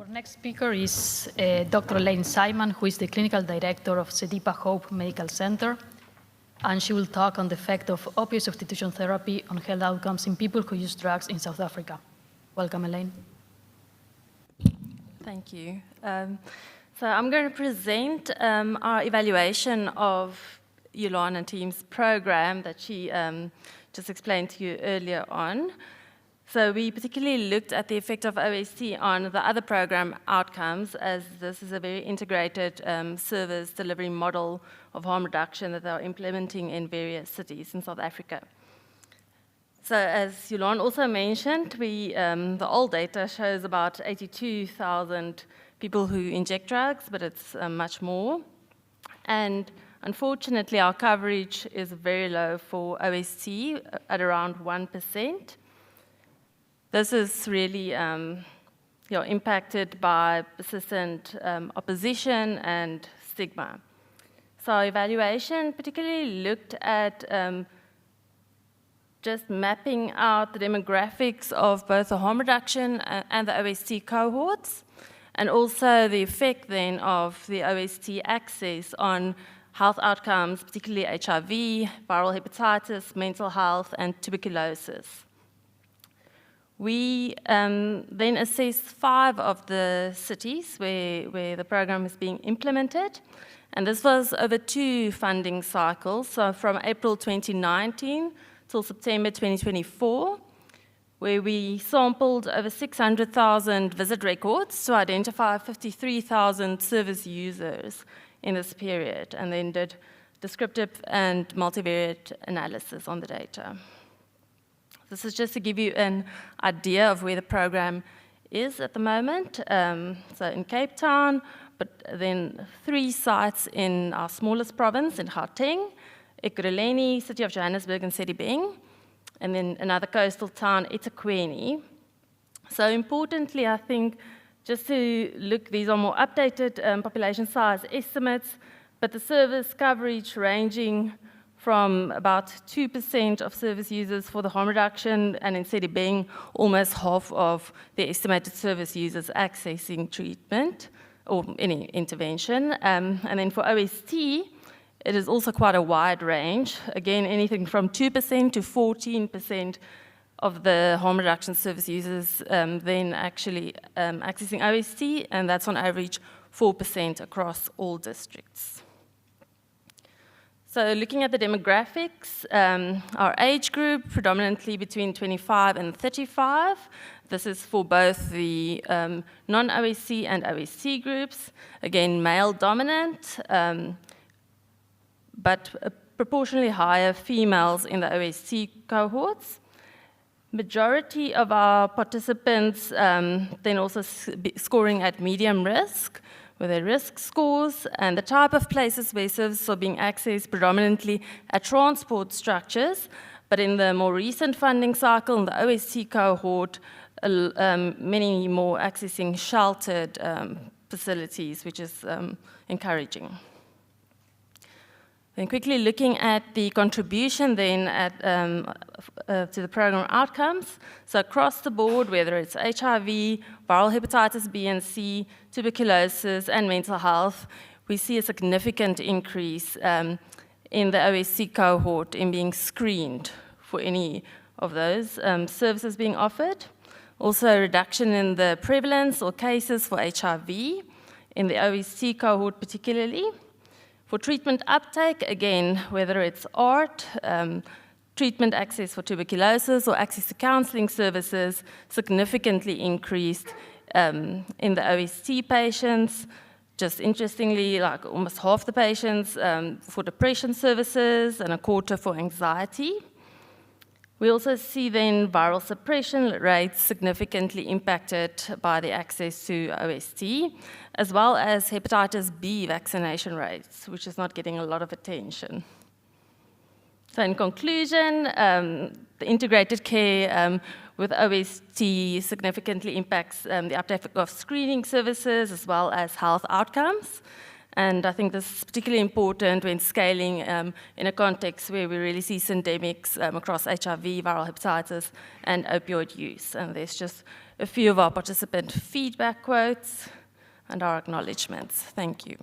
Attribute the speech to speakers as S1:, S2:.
S1: Our next speaker is Dr. Elaine Saayman, who is the clinical director of Sedipa Hope Medical Center, and she will talk on the effect of opioid substitution therapy on health outcomes in people who use drugs in South Africa. Welcome, Elaine.
S2: Thank you. So I'm going to present our evaluation of Elaine and team's program that she just explained to you earlier on. So we particularly looked at the effect of OST on the other program outcomes, as this is a very integrated service delivery model of harm reduction that they are implementing in various cities in South Africa. So as Elaine also mentioned, the old data shows about 82,000 people who inject drugs, but it's much more. And unfortunately, our coverage is very low for OST at around 1%. This is really impacted by persistent opposition and stigma. So our evaluation particularly looked at just mapping out the demographics of both the harm reduction and the OST cohorts, and also the effect then of the OST access on health outcomes, particularly HIV, viral hepatitis, mental health, and tuberculosis. We then assessed 5 of the cities where the program is being implemented, and this was over 2 funding cycles, so from April 2019 till September 2024, where we sampled over 600,000 visit records to identify 53,000 service users in this period, and then did descriptive and multivariate analysis on the data. This is just to give you an idea of where the program is at the moment. So in Cape Town, but then 3 sites in our smallest province in Gauteng, ekurhuleni, City of Johannesburg, and Sedibeng, and then another coastal town, eThekwini. So importantly, I think, just to look, these are more updated population size estimates, but the service coverage ranging from about 2% of service users for the harm reduction, and in Sedibeng, almost half of the estimated service users accessing treatment or any intervention. And then for OST, it is also quite a wide range. Again, anything from 2% to 14% of the harm reduction service users then actually accessing OST, and that's on average 4% across all districts. So looking at the demographics, our age group, predominantly between 25 and 35. This is for both the non-OSC and OSC groups. Again, male dominant, but proportionally higher females in the OSC cohorts. Majority of our participants then also scoring at medium risk, with their risk scores, and the type of places where services are being accessed predominantly at transport structures, but in the more recent funding cycle, in the OSC cohort, many more accessing sheltered facilities, which is encouraging. Then quickly looking at the contribution then to the program outcomes. So across the board, whether it's HIV, viral hepatitis B and C, tuberculosis, and mental health, we see a significant increase in the OSC cohort in being screened for any of those services being offered. Also a reduction in the prevalence or cases for HIV in the OSC cohort particularly. For treatment uptake, again, whether it's ART, treatment access for tuberculosis, or access to counseling services, significantly increased in the OST patients. Just interestingly, like almost half the patients for depression services and a quarter for anxiety. We also see then viral suppression rates significantly impacted by the access to OST, as well as hepatitis B vaccination rates, which is not getting a lot of attention. So in conclusion, the integrated care with OST significantly impacts the uptake of screening services as well as health outcomes. And I think this is particularly important when scaling in a context where we really see syndemics across HIV, viral hepatitis, and opioid use. And there's just a few of our participant feedback quotes and our acknowledgements. Thank you.